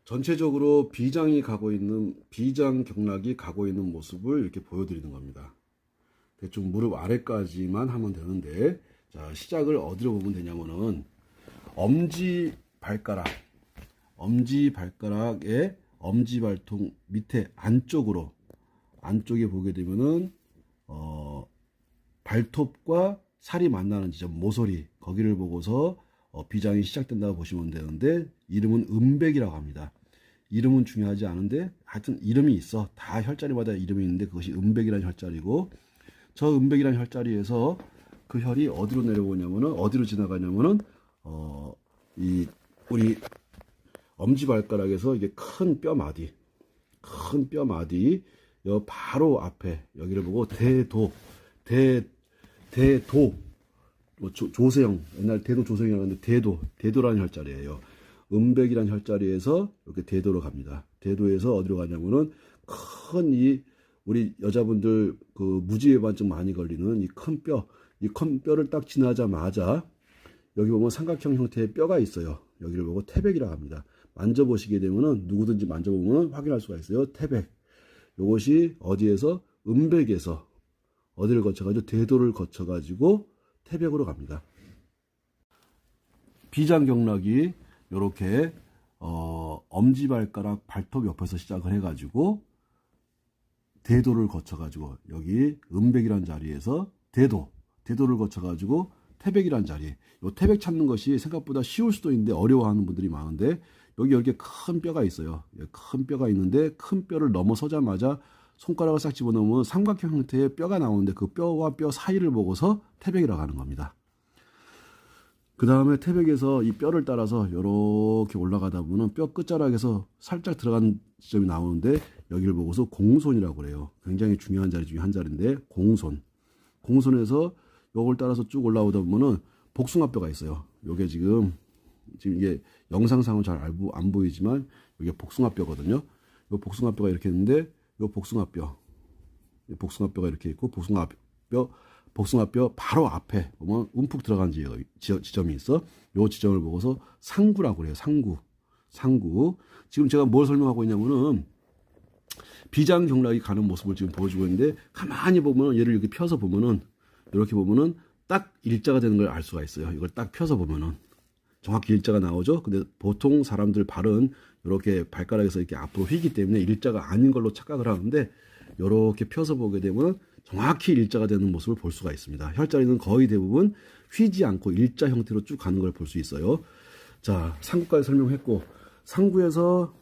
전체적으로 비장 경락이 가고 있는 모습을 이렇게 보여드리는 겁니다. 대충 무릎 아래까지만 하면 되는데, 자, 시작을 어디로 보면 되냐면은 엄지발가락의 엄지발통 밑에 안쪽에 보게 되면은 발톱과 살이 만나는 지점, 모서리, 거기를 보고서 비장이 시작된다고 보시면 되는데, 이름은 음백이라고 합니다. 이름은 중요하지 않은데 하여튼 이름이 있어. 다 혈자리마다 이름이 있는데 그것이 음백이라는 혈자리고, 저 음백이라는 혈자리에서 그 혈이 어디로 내려오냐면은, 어디로 지나가냐면은 이 우리 엄지발가락에서 이게 큰 뼈마디 여 바로 앞에 여기를 보고 대도 뭐 조세형, 옛날 대도 조세형이라고 하는데 대도라는 혈자리예요. 음백이라는 혈자리에서 이렇게 대도로 갑니다. 대도에서 어디로 가냐면은 큰 우리 여자분들 그 무지외반증 많이 걸리는 이 큰 뼈를 딱 지나자마자 여기 보면 삼각형 형태의 뼈가 있어요. 여기를 보고 태백이라고 합니다. 만져보시게 되면은, 누구든지 만져보면 확인할 수가 있어요. 태백. 요것이 어디에서? 음백에서 어디를 거쳐가지고 대도를 거쳐가지고 태백으로 갑니다. 비장경락이 요렇게 엄지발가락 발톱 옆에서 시작을 해가지고 대도를 거쳐가지고 여기 음백이라는 자리에서 대도를 거쳐가지고 태백이라는 자리. 요 태백 찾는 것이 생각보다 쉬울 수도 있는데 어려워하는 분들이 많은데, 여기 이렇게 큰 뼈가 있어요. 큰 뼈가 있는데 큰 뼈를 넘어서자마자 손가락을 싹 집어넣으면 삼각형 형태의 뼈가 나오는데, 그 뼈와 뼈 사이를 보고서 태백이라고 하는 겁니다. 그 다음에 태백에서 이 뼈를 따라서 이렇게 올라가다 보면 뼈 끝자락에서 살짝 들어간 지점이 나오는데, 여기를 보고서 공손이라고 그래요. 굉장히 중요한 자리 중에 한 자리인데, 공손에서 요걸 따라서 쭉 올라오다 보면은 복숭아뼈가 있어요. 요게 지금 이게 영상상은 잘 안 보이지만 이게 복숭아뼈거든요. 요 복숭아뼈가 이렇게 있는데, 요 복숭아뼈가 이렇게 있고, 복숭아뼈 바로 앞에 보면 움푹 들어간 지점이 있어. 요 지점을 보고서 상구라고 그래요. 상구. 지금 제가 뭘 설명하고 있냐면은 비장경락이 가는 모습을 지금 보여주고 있는데, 가만히 보면 얘를 이렇게 펴서 보면은, 이렇게 보면은 딱 일자가 되는 걸 알 수가 있어요. 이걸 딱 펴서 보면은 정확히 일자가 나오죠. 근데 보통 사람들 발은 이렇게 발가락에서 이렇게 앞으로 휘기 때문에 일자가 아닌 걸로 착각을 하는데, 이렇게 펴서 보게 되면 정확히 일자가 되는 모습을 볼 수가 있습니다. 혈자리는 거의 대부분 휘지 않고 일자 형태로 쭉 가는 걸 볼 수 있어요. 자, 상구까지 설명했고, 상구에서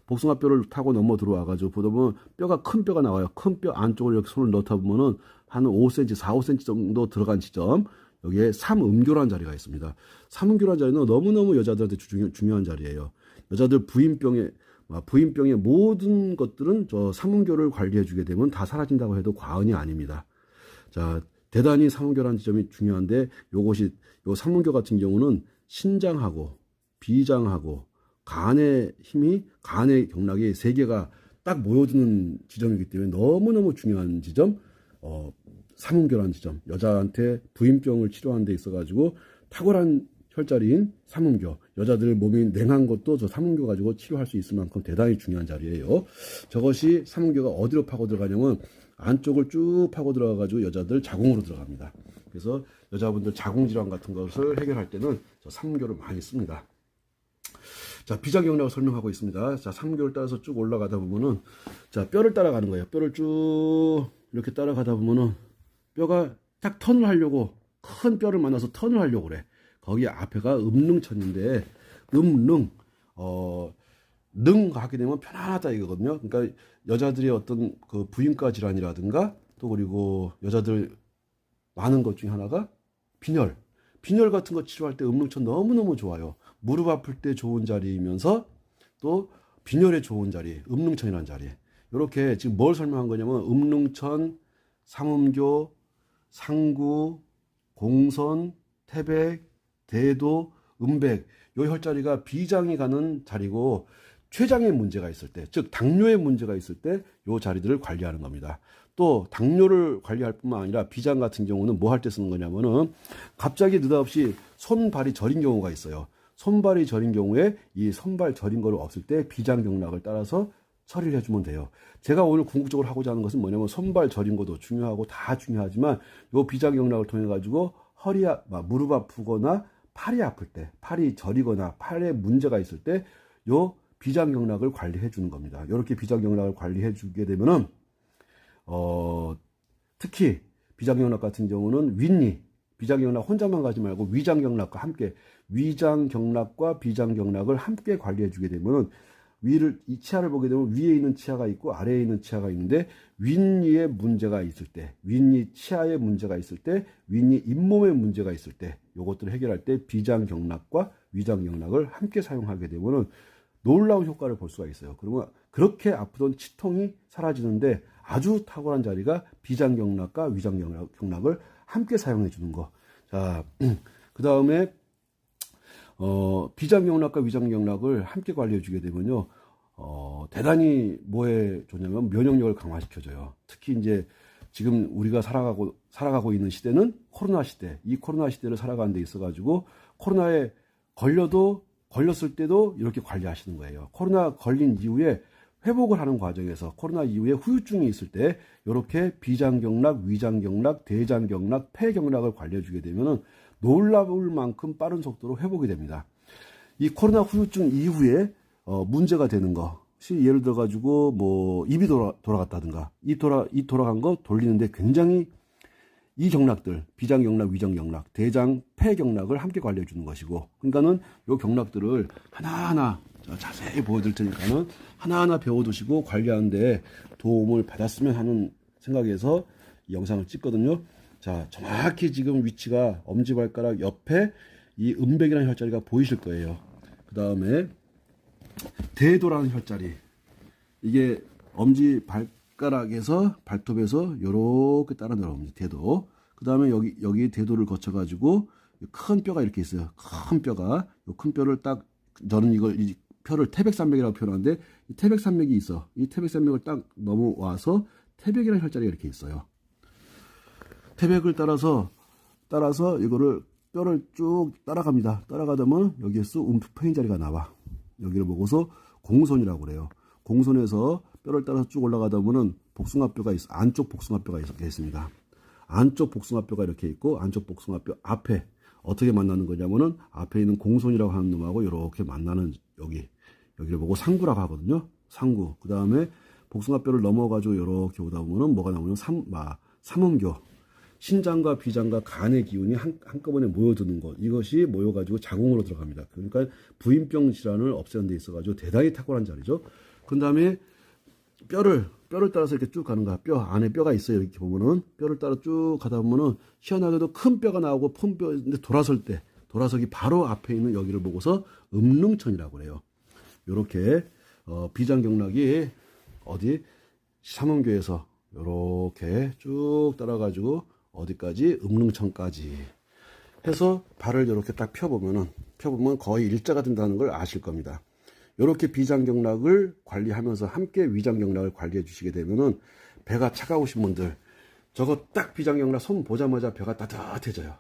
복숭아뼈를 타고 넘어 들어와가지고 보다 보면 큰 뼈가 나와요. 큰 뼈 안쪽을 이렇게 손을 넣다 보면은 한 5cm, 4, 5cm 정도 들어간 지점, 여기에 삼음교라는 자리가 있습니다. 삼음교라는 자리는 너무너무 여자들한테 중요한 자리예요. 여자들 부인병의 모든 것들은 저 삼음교를 관리해주게 되면 다 사라진다고 해도 과언이 아닙니다. 자, 대단히 삼음교라는 지점이 중요한데, 요 삼음교 같은 경우는 신장하고 비장하고 간의 경락이 세 개가 딱 모여드는 지점이기 때문에 너무너무 중요한 지점, 삼음교라는 지점. 여자한테 부인병을 치료하는 데 있어가지고 탁월한 혈자리인 삼음교, 여자들 몸이 냉한 것도 저 삼음교 가지고 치료할 수 있을 만큼 대단히 중요한 자리예요. 저것이 삼음교가 어디로 파고 들어가냐면 안쪽을 쭉 파고 들어가가지고 여자들 자궁으로 들어갑니다. 그래서 여자분들 자궁질환 같은 것을 해결할 때는 저 삼음교를 많이 씁니다. 자, 비장경락을 설명하고 있습니다. 자, 삼음교를 따라서 쭉 올라가다 보면은, 자, 뼈를 따라가는 거예요. 뼈를 쭉 이렇게 따라가다 보면은 뼈가 딱 턴을 하려고, 큰 뼈를 만나서 턴을 하려고 그래. 거기 앞에가 음릉천인데, 능 하게 되면 편안하다 이거거든요. 그러니까 여자들의 어떤 그 부인과 질환이라든가, 또 그리고 여자들 많은 것 중에 하나가 빈혈 같은 거 치료할 때 음릉천 너무너무 좋아요. 무릎 아플 때 좋은 자리이면서 또 빈혈에 좋은 자리, 음릉천이라는 자리. 이렇게 지금 뭘 설명한 거냐면, 음릉천, 삼음교, 상구, 공선, 태백, 대도, 음백, 요 혈자리가 비장이 가는 자리고, 췌장에 문제가 있을 때, 즉 당뇨에 문제가 있을 때 요 자리들을 관리하는 겁니다. 또 당뇨를 관리할 뿐만 아니라 비장 같은 경우는 뭐 할 때 쓰는 거냐면은, 갑자기 느닷없이 손발이 저린 경우가 있어요. 손발이 저린 경우에 이 손발 저린 거를 없을 때 비장경락을 따라서 처리를 해주면 돼요. 제가 오늘 궁극적으로 하고자 하는 것은 뭐냐면 손발 저린 것도 중요하고 다 중요하지만 요 비장경락을 통해 가지고 무릎 아프거나 팔이 아플 때, 팔이 저리거나 팔에 문제가 있을 때 요 비장경락을 관리해 주는 겁니다. 이렇게 비장경락을 관리해 주게 되면은 특히 비장경락 같은 경우는 윗니, 비장경락 혼자만 가지 말고 위장경락과 함께, 위장경락과 비장경락을 함께 관리해 주게 되면은 이 치아를 보게 되면 위에 있는 치아가 있고 아래에 있는 치아가 있는데 윗니에 문제가 있을 때, 윗니 치아에 문제가 있을 때, 윗니 잇몸에 문제가 있을 때, 요것들을 해결할 때 비장경락과 위장경락을 함께 사용하게 되면은 놀라운 효과를 볼 수가 있어요. 그러면 그렇게 아프던 치통이 사라지는데 아주 탁월한 자리가 비장경락과 위장경락을 함께 사용해 주는 거. 자, 그 다음에 비장경락과 위장경락을 함께 관리해 주게 되면요, 대단히 뭐에 좋냐면 면역력을 강화시켜줘요. 특히 이제 지금 우리가 살아가고 있는 시대는 코로나 시대, 이 코로나 시대를 살아가는 데 있어가지고 코로나에 걸렸을 때도 이렇게 관리하시는 거예요. 코로나 걸린 이후에 회복을 하는 과정에서 코로나 이후에 후유증이 있을 때 이렇게 비장경락, 위장경락, 대장경락, 폐경락을 관리해 주게 되면은 놀라울 만큼 빠른 속도로 회복이 됩니다. 이 코로나 후유증 이후에 문제가 되는 것이 예를 들어 가지고 뭐 입이 돌아갔다든가 이 돌아간 거 돌리는데 굉장히 이 경락들, 비장경락, 위장경락, 대장, 폐경락을 함께 관리해 주는 것이고, 그러니까는 요 경락들을 하나하나 자세히 보여드릴 테니까는 하나하나 배워두시고 관리하는데 도움을 받았으면 하는 생각에서 이 영상을 찍거든요. 자, 정확히 지금 위치가 엄지발가락 옆에 이 음백이라는 혈자리가 보이실 거예요. 그 다음에 대도라는 혈자리, 이게 엄지발가락에서 발톱에서 이렇게 따라 내려옵니다. 대도. 그 다음에 여기 대도를 거쳐 가지고 큰 뼈가 이렇게 있어요. 큰 뼈가, 이 큰 뼈를 딱, 저는 이 뼈를 태백산맥이라고 표현하는데 이 태백산맥이 있어. 이 태백산맥을 딱 넘어와서 태백이라는 혈자리가 이렇게 있어요. 태백을 따라서 이거를 뼈를 쭉 따라갑니다. 따라가다 보면 여기에서 움푹 패인 자리가 나와. 여기를 보고서 공손이라고 그래요. 공손에서 뼈를 따라서 쭉 올라가다 보면 복숭아뼈가 있어. 안쪽 복숭아뼈가 있습니다. 안쪽 복숭아뼈가 이렇게 있고 안쪽 복숭아뼈 앞에 어떻게 만나는 거냐면은 앞에 있는 공손이라고 하는 놈하고 이렇게 만나는 여기를 보고 상구라고 하거든요. 상구. 그 다음에 복숭아뼈를 넘어가지고 이렇게 오다 보면은 뭐가 나오냐면 삼음교. 신장과 비장과 간의 기운이 한꺼번에 모여드는 것. 이것이 모여가지고 자궁으로 들어갑니다. 그러니까 부인병 질환을 없애는 데 있어가지고 대단히 탁월한 자리죠. 그 다음에 뼈를 따라서 이렇게 쭉 가는 거야. 뼈 안에 뼈가 있어요. 이렇게 보면은 뼈를 따라 쭉 가다 보면은 희한하게도 큰 뼈가 나오고 큰 뼈인데 돌아서기 바로 앞에 있는 여기를 보고서 음릉천이라고 그래요. 요렇게 비장경락이 어디 삼음교에서 요렇게 쭉 따라가지고 어디까지 음릉천까지 해서 발을 이렇게 딱 펴보면 거의 일자가 된다는 걸 아실 겁니다. 이렇게 비장경락을 관리하면서 함께 위장경락을 관리해 주시게 되면은 배가 차가우신 분들 저거 딱 비장경락 손 보자마자 배가 따뜻해져요.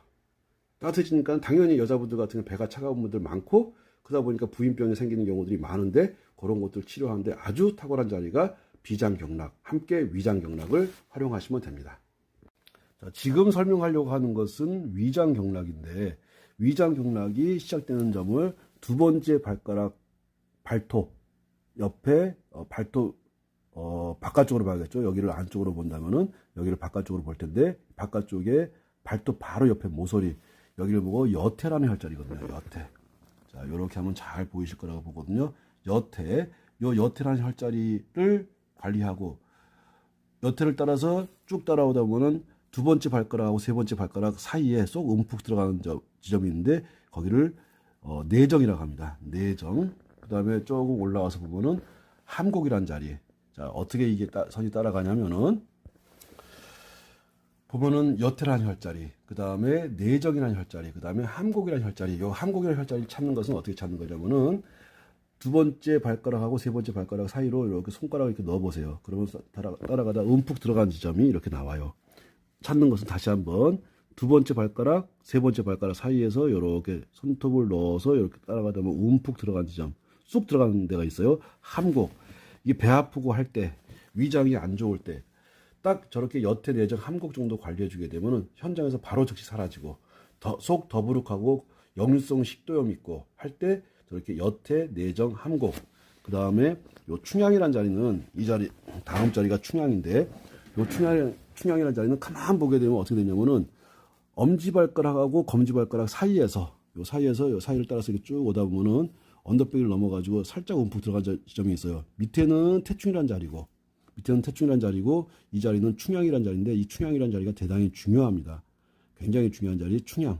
따뜻해지니까 당연히 여자분들 같은 경우 배가 차가운 분들 많고 그러다 보니까 부인병이 생기는 경우들이 많은데 그런 것들 치료하는데 아주 탁월한 자리가 비장경락 함께 위장경락을 활용하시면 됩니다. 자, 지금 설명하려고 하는 것은 위장경락인데 위장경락이 시작되는 점을 두 번째 발톱 옆에 발톱 바깥쪽으로 봐야겠죠. 여기를 안쪽으로 본다면은 여기를 바깥쪽으로 볼 텐데 바깥쪽에 발톱 바로 옆에 모서리 여기를 보고 여태라는 혈자리거든요. 여태. 자, 이렇게 하면 잘 보이실 거라고 보거든요. 여태. 요 여태라는 혈자리를 관리하고 여태를 따라서 쭉 따라오다 보면은 두 번째 발가락하고 세 번째 발가락 사이에 쏙 움푹 들어가는 지점이 있는데 거기를 내정이라고 합니다. 내정. 그 다음에 조금 올라와서 보면은 함곡이란 자리. 자, 어떻게 이게 선이 따라가냐면은 보면은 여태라는 혈자리, 그 다음에 내정이라는 혈자리, 그 다음에 함곡이라는 혈자리. 요 함곡이라는 혈자리를 찾는 것은 어떻게 찾는 거냐면은 두 번째 발가락하고 세 번째 발가락 사이로 이렇게 손가락을 이렇게 넣어보세요. 그러면서 따라가다 움푹 들어간 지점이 이렇게 나와요. 찾는 것은 다시 한번 두 번째 발가락, 세 번째 발가락 사이에서 이렇게 손톱을 넣어서 이렇게 따라가다 보면 움푹 들어간 지점, 쑥 들어가는 데가 있어요. 함곡. 이게 배 아프고 할 때, 위장이 안 좋을 때, 딱 저렇게 여태 내장 함곡 정도 관리해주게 되면은 현장에서 바로 즉시 사라지고, 속 더부룩하고 역류성 식도염 있고 할 때 저렇게 여태 내정 함곡. 그 다음에 요 충양이란 자리는 이 자리, 다음 자리가 충양인데, 요 충양이란 자리는 가만 보게 되면 어떻게 되냐면은 엄지발가락하고 검지발가락 사이에서 요 사이를 따라서 이렇게 쭉 오다 보면은 언더백을 넘어가지고 살짝 움푹 들어간 지점이 있어요. 밑에는 태충이란 자리고 이 자리는 충양이란 자리인데 이 충양이란 자리가 대단히 중요합니다. 굉장히 중요한 자리 충양.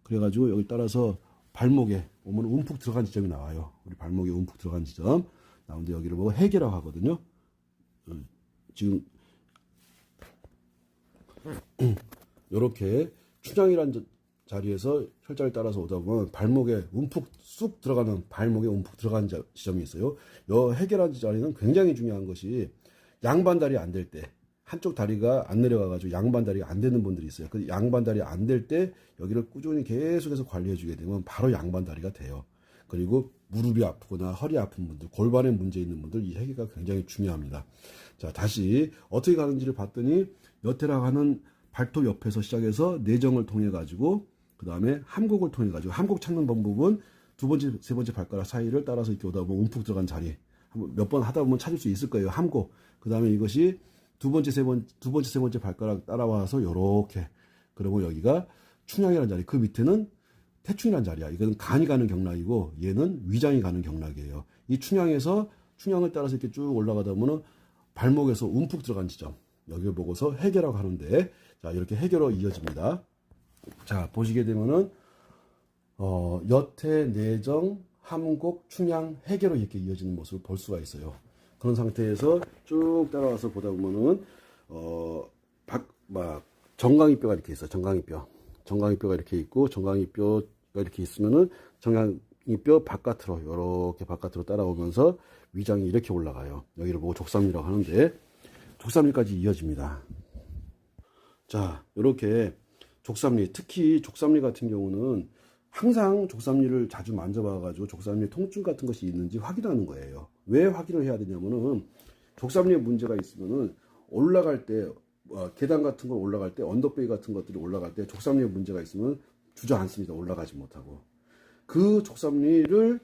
그래가지고 여기 따라서 발목에 오면 움푹 들어간 지점이 나와요. 우리 발목에 움푹 들어간 지점 나오는데 여기를 보고 해계라고 하거든요. 지금 이렇게 충양이란 자리에서 혈자를 따라서 오다 보면 발목에 움푹 쑥 들어가는 발목에 움푹 들어간 지점이 있어요. 이 해계란 자리는 굉장히 중요한 것이 양반 다리 안 될 때, 한쪽 다리가 안 내려가가지고 양반 다리가 안 되는 분들이 있어요. 그 양반 다리 안 될 때 여기를 꾸준히 계속해서 관리해주게 되면 바로 양반 다리가 돼요. 그리고 무릎이 아프거나 허리 아픈 분들, 골반에 문제 있는 분들 이 해계가 굉장히 중요합니다. 자, 다시 어떻게 가는지를 봤더니 여태라고 하는 발톱 옆에서 시작해서 내정을 통해 가지고 그 다음에 함곡을 통해 가지고 함곡 찾는 방법은 두 번째, 세 번째 발가락 사이를 따라서 이렇게 오다 보면 움푹 들어간 자리 몇 번 하다 보면 찾을 수 있을 거예요. 함곡. 그 다음에 이것이 두 번째, 세 번째 발가락 따라와서 요렇게. 그리고 여기가 충양이라는 자리. 그 밑에는 태충이라는 자리야. 이거는 간이 가는 경락이고 얘는 위장이 가는 경락이에요. 이 충양을 따라서 이렇게 쭉 올라가다 보면 발목에서 움푹 들어간 지점. 여기를 보고서 해계라고 하는데 자, 이렇게 해계로 이어집니다. 자, 보시게 되면은 여태, 내정, 함곡, 충양, 해계로 이렇게 이어지는 모습을 볼 수가 있어요. 그런 상태에서 쭉 따라와서 보다 보면은 정강이뼈가 이렇게 있어요. 정강이뼈가 이렇게 있고 정강이뼈가 이렇게 있으면은 정강이뼈 바깥으로 이렇게 바깥으로 따라오면서 위장이 이렇게 올라가요. 여기를 보고 족삼리라고 하는데 족삼리까지 이어집니다. 자, 이렇게 족삼리, 특히 족삼리 같은 경우는 항상 족삼리를 자주 만져봐가지고 족삼리에 통증 같은 것이 있는지 확인하는 거예요. 왜 확인을 해야 되냐면은 족삼리에 문제가 있으면은 올라갈 때 계단 같은 걸 올라갈 때 언더베이 같은 것들이 올라갈 때 족삼리에 문제가 있으면 주저앉습니다. 올라가지 못하고 그 족삼리를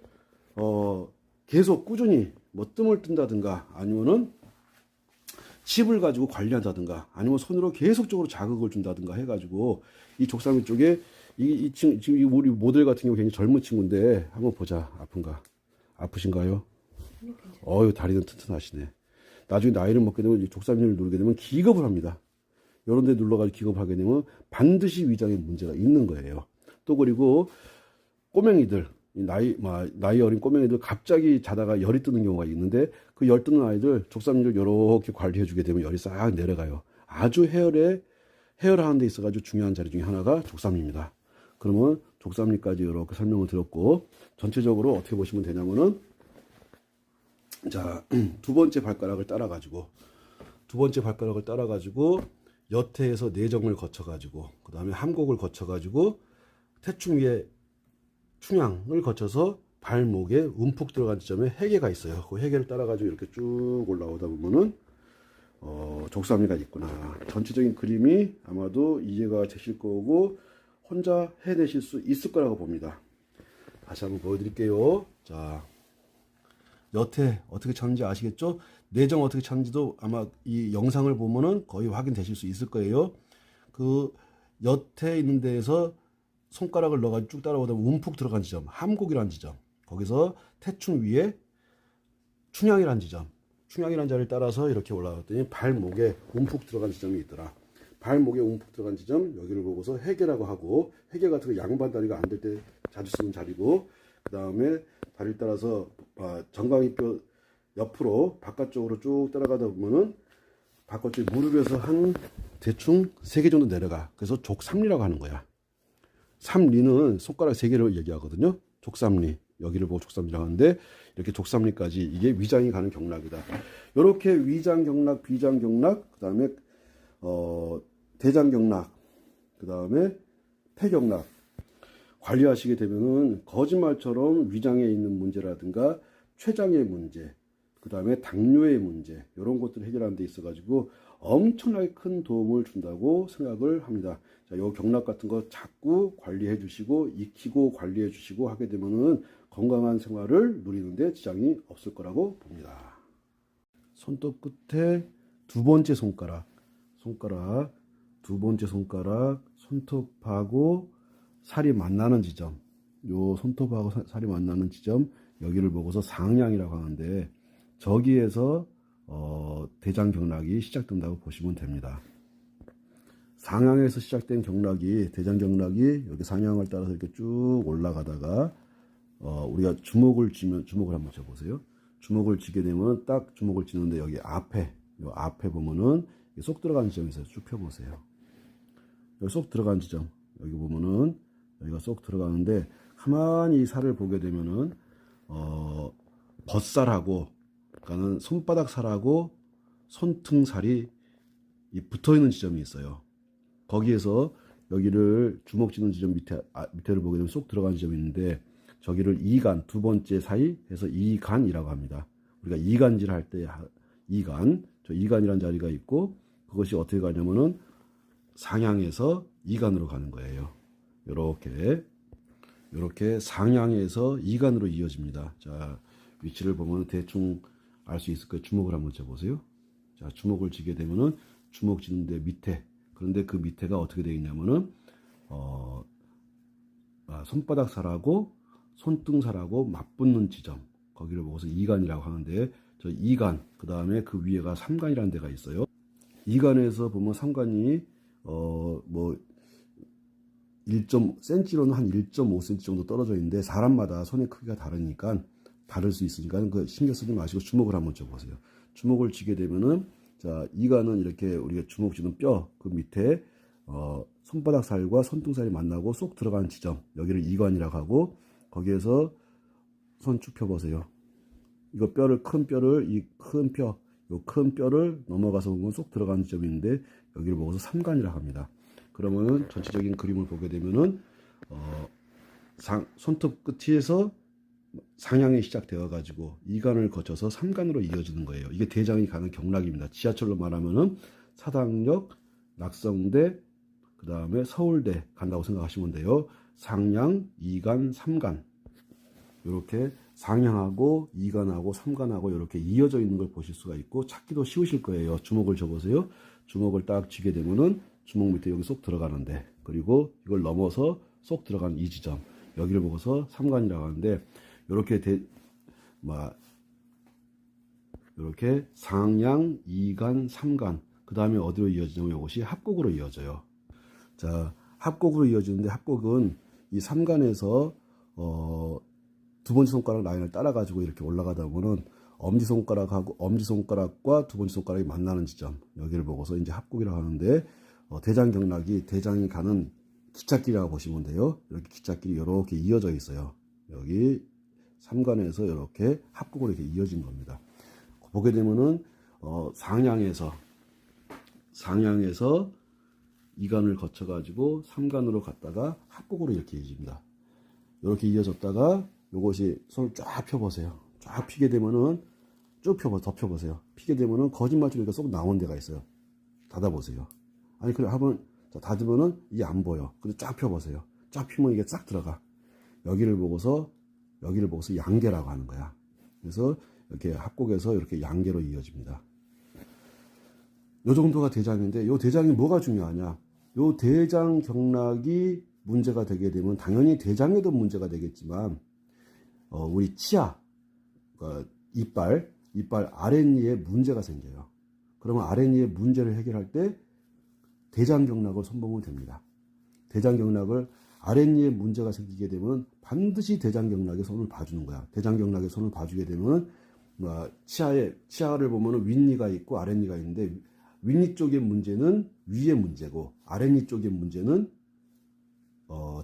계속 꾸준히 뭐 뜸을 뜬다든가 아니면은 칩을 가지고 관리한다든가 아니면 손으로 계속적으로 자극을 준다든가 해가지고 이 족삼리 쪽에 지금 우리 모델 같은 경우 굉장히 젊은 친구인데 한번 보자. 아프신가요? 다리는 튼튼하시네. 나중에 나이를 먹게 되면 이 족삼리를 누르게 되면 기겁을 합니다. 이런 데 눌러가지고 기겁을 하게 되면 반드시 위장에 문제가 있는 거예요. 또 그리고 꼬맹이들 나이 어린 꼬맹이들 갑자기 자다가 열이 뜨는 경우가 있는데 그 열 뜨는 아이들 족삼리를 이렇게 관리해 주게 되면 열이 싹 내려가요. 아주 헤어하는 데 있어가지고 중요한 자리 중에 하나가 족삼리입니다. 그러면 족삼리까지 이렇게 설명을 드렸고 전체적으로 어떻게 보시면 되냐면은 자, 두 번째 발가락을 따라가지고 여태에서 내정을 거쳐가지고 그 다음에 함곡을 거쳐가지고 태충 위에 충양을 거쳐서 발목에 움푹 들어간 지점에 해계가 있어요. 그 해계를 따라가지고 이렇게 쭉 올라오다 보면은 족삼리가 있구나. 전체적인 그림이 아마도 이해가 되실 거고 혼자 해내실 수 있을 거라고 봅니다. 다시 한번 보여드릴게요. 자, 여태 어떻게 찾는지 아시겠죠? 내정 어떻게 찾는지도 아마 이 영상을 보면은 거의 확인되실 수 있을 거예요. 그 여태 있는 데에서 손가락을 넣어가지고 쭉 따라오다 보면 움푹 들어간 지점, 함곡이라는 지점, 거기서 태충 위에 충양이라는 지점, 충양이라는 자리를 따라서 이렇게 올라갔더니 발목에 움푹 들어간 지점이 있더라. 발목에 움푹 들어간 지점, 여기를 보고서 해계라고 하고, 해계 같은 거 양반 다리가 안 될 때 자주 쓰는 자리고, 그 다음에 다리를 따라서 정강이뼈 옆으로 바깥쪽으로 쭉 따라가다 보면은 바깥쪽 무릎에서 한 대충 3개 정도 내려가. 그래서 족삼리라고 하는 거야. 삼리는 손가락 3개를 얘기하거든요. 족삼리. 여기를 보고 족삼리라고 하는데 이렇게 족삼리까지 이게 위장이 가는 경락이다. 이렇게 위장 경락, 비장 경락, 그 다음에 대장 경락, 그 다음에 폐경락. 관리하시게 되면은 거짓말처럼 위장에 있는 문제라든가 췌장의 문제, 그 다음에 당뇨의 문제, 이런 것들을 해결하는 데 있어가지고 엄청나게 큰 도움을 준다고 생각을 합니다. 자, 요 경락 같은 거 자꾸 관리해 주시고, 익히고 관리해 주시고 하게 되면은 건강한 생활을 누리는데 지장이 없을 거라고 봅니다. 손톱 끝에 두 번째 손가락, 두 번째 손가락, 손톱하고 살이 만나는 지점, 요 손톱하고 살이 만나는 지점, 여기를 보고서 상냥이라고 하는데, 저기에서 대장 경락이 시작된다고 보시면 됩니다. 상향에서 시작된 경락이, 대장 경락이 여기 상향을 따라서 이렇게 쭉 올라가다가 우리가 주먹을 쥐면, 주먹을 한번 쥐어보세요. 주먹을 쥐게 되면 딱 주먹을 쥐는데 여기 앞에, 요 앞에 보면은 쏙 들어가는 지점이 있어요. 쭉 펴보세요. 여기 쏙 들어간 지점, 여기 보면은 여기가 쏙 들어가는데, 가만히 이 살을 보게 되면은 벗살하고, 그러니까는 손바닥 살하고 손등살이 붙어 있는 지점이 있어요. 거기에서 여기를 주먹 쥐는 지점 밑에를 보게 되면 쏙 들어간 지점이 있는데, 저기를 이간, 두 번째 사이 해서 이간이라고 합니다. 우리가 이간질 할 때 이간, 저 이간이라는 자리가 있고, 그것이 어떻게 가냐면은 상향에서 이간으로 가는 거예요. 요렇게 상향에서 이간으로 이어집니다. 자, 위치를 보면 대충 알 수 있을 거예요. 주먹을 한번 쥐어보세요. 자, 주먹을 쥐게 되면은 주먹 쥐는데 밑에, 그런데 그 밑에가 어떻게 되어 있냐면은 손바닥 살하고 손등살하고 맞붙는 지점, 거기를 보고서 이간이라고 하는데, 저 이간, 그 다음에 그 위에가 삼간이라는 데가 있어요. 이간에서 보면 삼간이 1.cm로는 한 1.5cm 정도 떨어져 있는데, 사람마다 손의 크기가 다르니까 다를 수 있으니까 그 신경 쓰지 마시고 주먹을 한번 쥐어보세요. 주먹을 쥐게 되면은, 자, 이간은 이렇게 우리가 주먹 쥐는 뼈 그 밑에 손바닥 살과 손등살이 만나고 쏙 들어가는 지점, 여기를 이관이라고 하고, 거기에서 손 쭉 펴보세요. 이거 뼈를, 큰 뼈를, 이 큰 뼈, 요 큰 뼈를 넘어가서 보면 쏙 들어가는 지점이 있는데, 여기를 보고서 삼간이라고 합니다. 그러면은 전체적인 그림을 보게 되면은 손톱 끝에서 상향이 시작되어 가지고 이간을 거쳐서 삼간으로 이어지는 거예요. 이게 대장이 가는 경락입니다. 지하철로 말하면은 사당역, 낙성대, 그 다음에 서울대 간다고 생각하시면 돼요. 상향, 이간, 삼간, 이렇게 상향하고 이간하고 삼간하고 이렇게 이어져 있는 걸 보실 수가 있고, 찾기도 쉬우실 거예요. 주먹을 쥐어보세요. 주먹을 딱 쥐게 되면은 주먹 밑에 여기 쏙 들어가는데, 그리고 이걸 넘어서 쏙 들어간 이 지점, 여기를 보고서 삼간이라고 하는데, 이렇게 상향, 이간, 삼간, 그 다음에 어디로 이어지냐면 이것이 합곡으로 이어져요. 자, 합곡으로 이어지는데, 합곡은 이 삼간에서 두 번째 손가락 라인을 따라 가지고 이렇게 올라가다 보면 엄지손가락과 두 번째 손가락이 만나는 지점, 여기를 보고서 이제 합곡이라고 하는데, 대장 경락이, 대장이 가는 기찻길이라고 보시면 돼요. 이렇게 기찻길이 이렇게 이어져 있어요. 여기 삼간에서 이렇게 합곡으로 이렇게 이어진 겁니다. 보게 되면은 상향에서 이간을 거쳐 가지고 삼간으로 갔다가 합곡으로 이렇게 이어집니다. 이렇게 이어졌다가 요것이 손을 쫙 펴보세요. 쫙 피게 되면은 더 펴보세요. 피게 되면은 거짓말처럼 쏙 나오는 데가 있어요. 닫아보세요. 아니, 그래 한번 닫으면은 이게 안 보여. 근데 쫙 펴보세요. 쫙 피면 이게 싹 들어가. 여기를 보고서 양계라고 하는 거야. 그래서 이렇게 합곡에서 이렇게 양계로 이어집니다. 요 정도가 대장인데, 요 대장이 뭐가 중요하냐? 요 대장 경락이 문제가 되게 되면 당연히 대장에도 문제가 되겠지만, 우리 치아, 이빨 아랫니에 문제가 생겨요. 그러면 아랫니에 문제를 해결할 때 대장 경락을 손보면 됩니다. 대장 경락을, 아랫니에 문제가 생기게 되면 반드시 대장 경락에 손을 봐주는 거야. 대장 경락에 손을 봐주게 되면 치아를 보면은 윗니가 있고 아랫니가 있는데, 윗니 쪽의 문제는 위의 문제고 아랫니 쪽의 문제는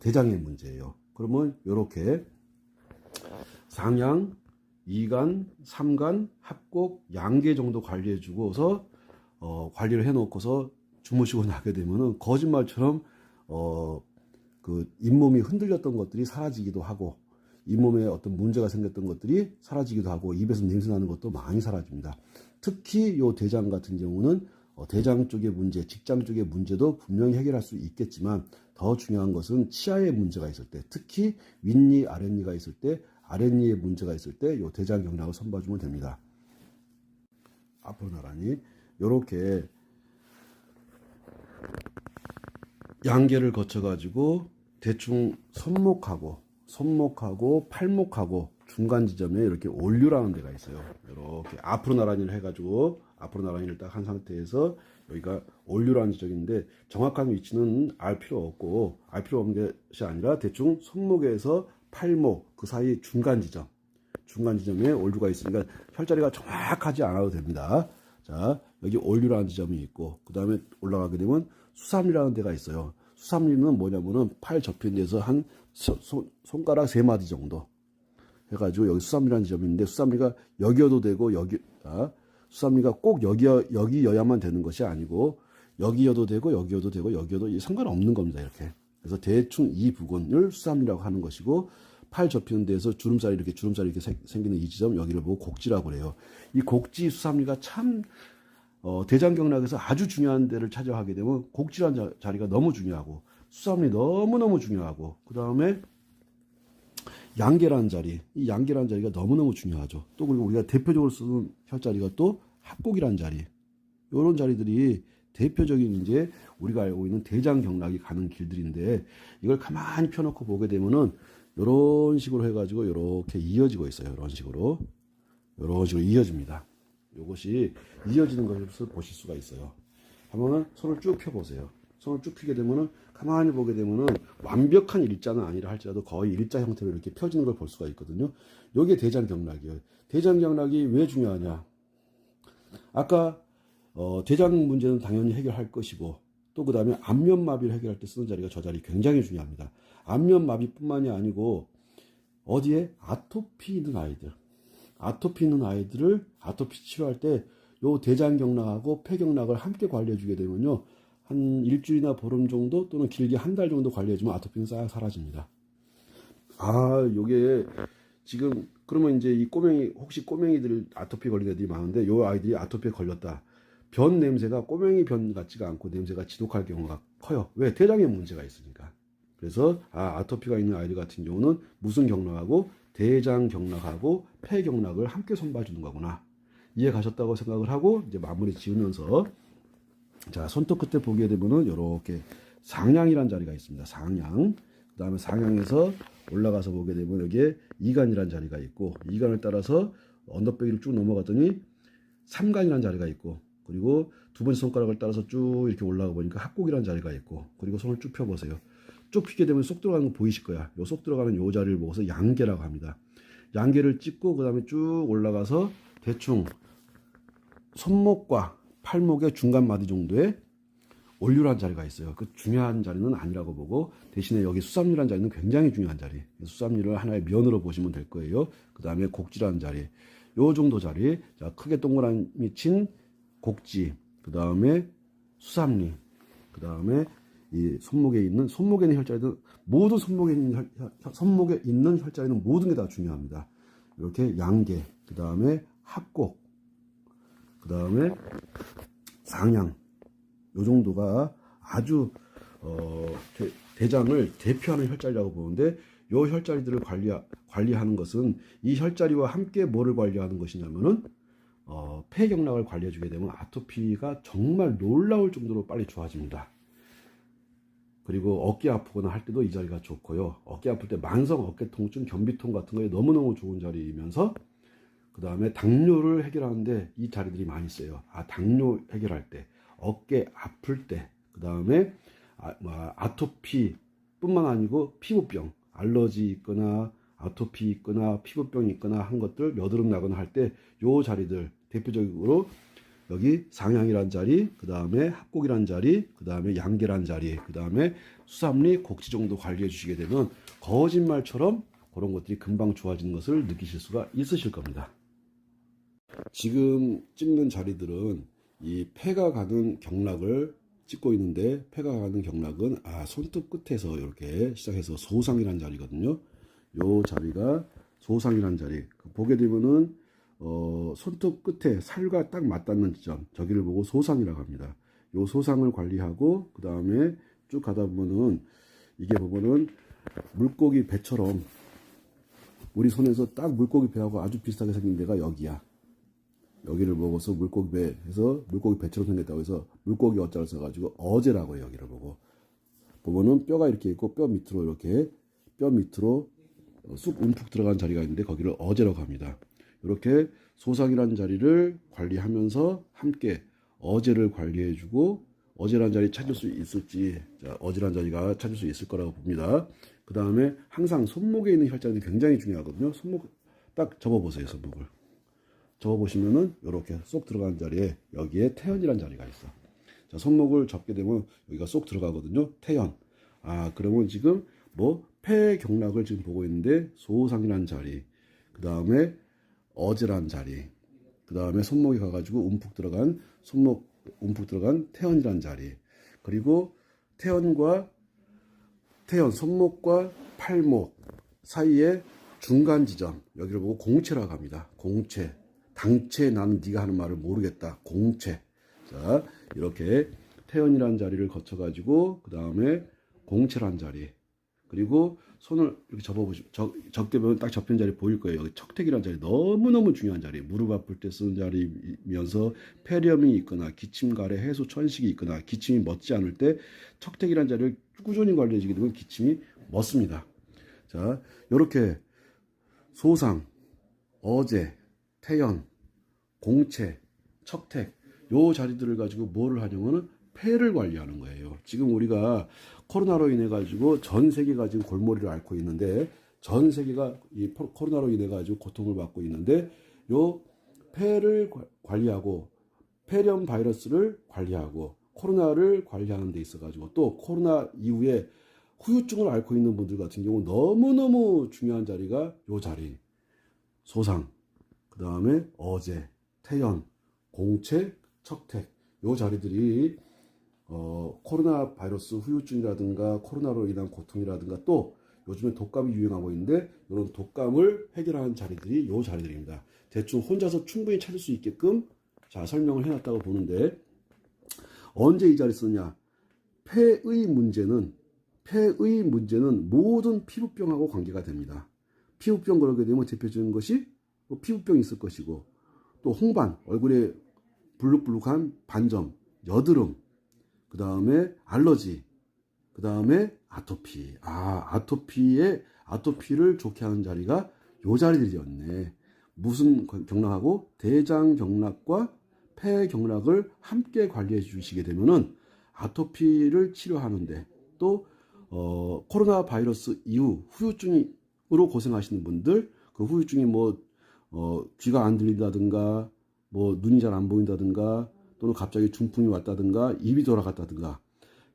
대장의 문제예요. 그러면 이렇게 상향, 이간, 삼간, 합곡, 양계 정도 관리해 주고서 관리를 해 놓고서 주무시고 나게 되면은 거짓말처럼 그 잇몸이 흔들렸던 것들이 사라지기도 하고, 잇몸에 어떤 문제가 생겼던 것들이 사라지기도 하고, 입에서 냄새 나는 것도 많이 사라집니다. 특히 요 대장 같은 경우는 대장 쪽의 문제, 직장 쪽의 문제도 분명히 해결할 수 있겠지만, 더 중요한 것은 치아에 문제가 있을 때, 특히 윗니, 아랫니가 있을 때, 아랫니에 문제가 있을 때 요 대장 경락을 선봐주면 됩니다. 앞으로 나란히 요렇게 양계를 거쳐가지고 대충 손목하고 팔목하고 중간 지점에 이렇게 올류라는 데가 있어요. 이렇게 앞으로 나란히를 해가지고 앞으로 나란히를 딱 한 상태에서 여기가 올류라는 지점인데, 정확한 위치는 알 필요 없는 것이 아니라 대충 손목에서 팔목 그 사이 중간 지점에 올류가 있으니까 혈자리가 정확하지 않아도 됩니다. 자, 여기 올류라는 지점이 있고, 그 다음에 올라가게 되면 수삼리라는 데가 있어요. 수삼리는 뭐냐면은 팔 접힌 데서 한 손가락 3마디 정도 해가지고 여기 수삼리라는 지점인데, 수삼리가 여기여도 되고 수삼리가 꼭 여기여야만 되는 것이 아니고, 여기여도 되고 여기여도 되고 여기여도 상관없는 겁니다. 이렇게. 그래서 대충 이 부분을 수삼리라고 하는 것이고, 팔 접히는 데에서 주름살이 이렇게 생기는 이 지점, 여기를 보고 곡지라고 그래요. 이 곡지 수삼리가 참 대장경락에서 아주 중요한 데를 차지하게 되면, 곡지라는 자리가 너무 중요하고, 수삼리 너무너무 중요하고, 그 다음에 양계라는 자리, 이 양계라는 자리가 너무너무 중요하죠. 또 그리고 우리가 대표적으로 쓰는 혈자리가 또 합곡이라는 자리, 이런 자리들이 대표적인 이제 우리가 알고 있는 대장경락이 가는 길들인데, 이걸 가만히 펴놓고 보게 되면은 이런 식으로 해가지고 이렇게 이어지고 있어요. 이런 식으로 이어집니다. 이것이 이어지는 것을 보실 수가 있어요. 한번은 손을 쭉 펴보세요. 손을 쭉 펴게 되면은, 가만히 보게 되면은 완벽한 일자는 아니라 할지라도 거의 일자 형태로 이렇게 펴지는 걸 볼 수가 있거든요. 이게 대장경락이에요. 대장경락이 왜 중요하냐? 아까 대장 문제는 당연히 해결할 것이고, 또 그 다음에 안면마비를 해결할 때 쓰는 자리가 저 자리 굉장히 중요합니다. 안면마비뿐만이 아니고, 어디에 아토피 있는 아이들을 아토피 치료할 때 요 대장경락하고 폐경락을 함께 관리해주게 되면요, 한 일주일이나 보름 정도 또는 길게 한 달 정도 관리해주면 아토피는 싹 사라집니다. 요게 지금 그러면 이제 이 혹시 꼬맹이들 아토피 걸린 애들이 많은데, 요 아이들이 아토피에 걸렸다. 변 냄새가 꼬맹이 변 같지가 않고 냄새가 지독할 경우가 커요. 왜? 대장에 문제가 있으니까. 그래서 아토피가 있는 아이들 같은 경우는 무슨 경락하고 대장 경락하고 폐 경락을 함께 손봐주는 거구나, 이해 가셨다고 생각을 하고 이제 마무리 지으면서, 자, 손톱 끝에 보게 되면은 이렇게 상냥이라는 자리가 있습니다. 상냥. 그 다음에 상냥에서 올라가서 보게 되면 여기에 이간이라는 자리가 있고, 이간을 따라서 언더배기를 쭉 넘어갔더니 삼간이라는 자리가 있고, 그리고 두 번째 손가락을 따라서 쭉 이렇게 올라가 보니까 합곡이라는 자리가 있고, 그리고 손을 쭉 펴보세요. 쭉 펴게 되면 쏙 들어가는 거 보이실 거야. 요 쏙 들어가는 요 자리를 보고서 양계라고 합니다. 양계를 찍고 그 다음에 쭉 올라가서 대충 손목과 팔목의 중간 마디 정도에 올류라는 자리가 있어요. 그 중요한 자리는 아니라고 보고, 대신에 여기 수삼리라는 자리는 굉장히 중요한 자리. 수삼리를 하나의 면으로 보시면 될 거예요. 그 다음에 곡지라는 자리, 요 정도 자리. 자, 크게 동그라미 친 곡지, 그 다음에 수삼리, 그 다음에 이 손목에 있는 혈자리는 모든 손목에 있는 혈자리는 모든 게 다 중요합니다. 이렇게 양계, 그 다음에 합곡, 그 다음에 상양, 요 정도가 아주 대장을 대표하는 혈자리라고 보는데, 요 혈자리들을 관리하는 것은 이 혈자리와 함께 뭐를 관리하는 것이냐면은 폐경락을 관리해주게 되면 아토피가 정말 놀라울 정도로 빨리 좋아집니다. 그리고 어깨 아프거나 할 때도 이 자리가 좋고요. 어깨 아플 때 만성 어깨 통증, 변비통 같은 거에 너무너무 좋은 자리이면서, 그 다음에 당뇨를 해결하는데 이 자리들이 많이 쓰여요. 당뇨 해결할 때, 어깨 아플 때, 그 다음에 아토피 뿐만 아니고 피부병, 알러지 있거나 아토피 있거나 피부병이 있거나 한 것들, 여드름 나거나 할 때 요 자리들 대표적으로 여기 상향이란 자리, 그 다음에 합곡이란 자리, 그 다음에 양계란 자리, 그 다음에 수삼리, 곡지 정도 관리해 주시게 되면 거짓말처럼 그런 것들이 금방 좋아지는 것을 느끼실 수가 있으실 겁니다. 지금 찍는 자리들은 이 폐가 가는 경락을 찍고 있는데 폐가 가는 경락은 손톱 끝에서 이렇게 시작해서 소상이라는 자리거든요. 요 자리가 소상이라는 자리. 보게 되면은 손톱 끝에 살과 딱 맞닿는 지점, 저기를 보고 소상이라고 합니다. 요 소상을 관리하고 그 다음에 쭉 가다 보면은 이게 보면은 물고기 배처럼 우리 손에서 딱 물고기 배하고 아주 비슷하게 생긴 데가 여기야. 여기를 보고서 물고기 배 해서 물고기 배처럼 생겼다고 해서 물고기 어자를 써가지고 어제라고 해요. 여기를 보고 보면은 뼈가 이렇게 있고 뼈 밑으로 이렇게 뼈 밑으로 쑥 움푹 들어간 자리가 있는데 거기를 어제라고 합니다. 이렇게 소상이라는 자리를 관리하면서 함께 어제를 관리해주고 어제라는 자리 찾을 수 있을지, 자, 어제라는 자리가 찾을 수 있을 거라고 봅니다. 그 다음에 항상 손목에 있는 혈자들이 굉장히 중요하거든요. 손목 딱 접어보세요. 손목을 접어보시면은 이렇게 쏙 들어가는 자리에 여기에 태연이라는 자리가 있어. 자, 손목을 접게 되면 여기가 쏙 들어가거든요. 태연. 그러면 지금 뭐 폐경락을 지금 보고 있는데 소상이라는 자리, 그 다음에 어제라는 자리, 그 다음에 손목에 가가지고 움푹 들어간 손목 움푹 들어간 태연이라는 자리, 그리고 태연 손목과 팔목 사이에 중간 지점, 여기를 보고 공체라고 합니다. 공체. 당체. 나는 네가 하는 말을 모르겠다. 공체. 자, 이렇게 태연이라는 자리를 거쳐 가지고 그 다음에 공체라는 자리, 그리고 손을 이렇게 접게 보면 딱 접힌 자리 보일 거예요. 여기 척택이라는 자리 너무너무 중요한 자리. 무릎 아플 때 쓰는 자리면서 폐렴이 있거나 기침 가래 해소 천식이 있거나 기침이 멎지 않을 때 척택이라는 자리를 꾸준히 관리해주게 되면 기침이 멎습니다. 자, 이렇게 소상, 어제, 태연, 공체, 척택 요 자리들을 가지고 뭐를 하냐면은 폐를 관리하는 거예요. 지금 우리가 코로나로 인해 가지고 전 세계가 지금 골머리를 앓고 있는데, 전 세계가 이 코로나로 인해 가지고 고통을 받고 있는데, 요 폐를 관리하고 폐렴 바이러스를 관리하고 코로나를 관리하는 데 있어 가지고 또 코로나 이후에 후유증을 앓고 있는 분들 같은 경우 너무너무 중요한 자리가 요 자리. 소상, 그 다음에 어제, 태연, 공체, 척택 요 자리들이 코로나 바이러스 후유증이라든가 코로나로 인한 고통이라든가 또 요즘에 독감이 유행하고 있는데 이런 독감을 해결하는 자리들이 요 자리들입니다. 대충 혼자서 충분히 찾을 수 있게끔 자 설명을 해놨다고 보는데, 언제 이 자리 쓰느냐? 폐의 문제는 모든 피부병하고 관계가 됩니다. 피부병 그러게 되면 대표적인 것이 피부병이 있을 것이고, 또 홍반, 얼굴에 불룩불룩한 반점, 여드름, 그 다음에 알러지, 그 다음에 아토피. 아토피를 좋게 하는 자리가 요 자리들이었네. 무슨 경락하고 대장 경락과 폐 경락을 함께 관리해 주시게 되면은 아토피를 치료하는데, 또 코로나 바이러스 이후 후유증으로 고생하시는 분들, 그 후유증이 귀가 안 들린다든가, 눈이 잘 안 보인다든가, 또는 갑자기 중풍이 왔다든가, 입이 돌아갔다든가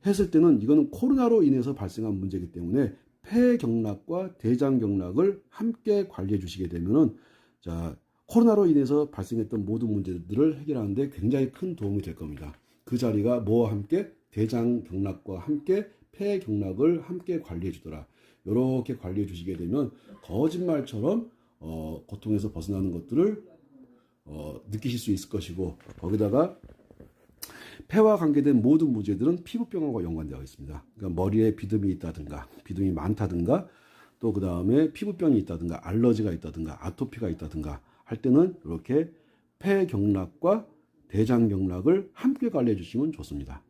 했을 때는 이거는 코로나로 인해서 발생한 문제이기 때문에 폐경락과 대장경락을 함께 관리해 주시게 되면은, 자, 코로나로 인해서 발생했던 모든 문제들을 해결하는데 굉장히 큰 도움이 될 겁니다. 그 자리가 뭐와 함께? 대장경락과 함께 폐경락을 함께 관리해 주더라. 이렇게 관리해 주시게 되면 거짓말처럼 고통에서 벗어나는 것들을 느끼실 수 있을 것이고, 거기다가 폐와 관계된 모든 문제들은 피부병하고 연관되어 있습니다. 그러니까 머리에 비듬이 있다든가, 비듬이 많다든가, 또 그 다음에 피부병이 있다든가, 알러지가 있다든가, 아토피가 있다든가 할 때는 이렇게 폐경락과 대장경락을 함께 관리해 주시면 좋습니다.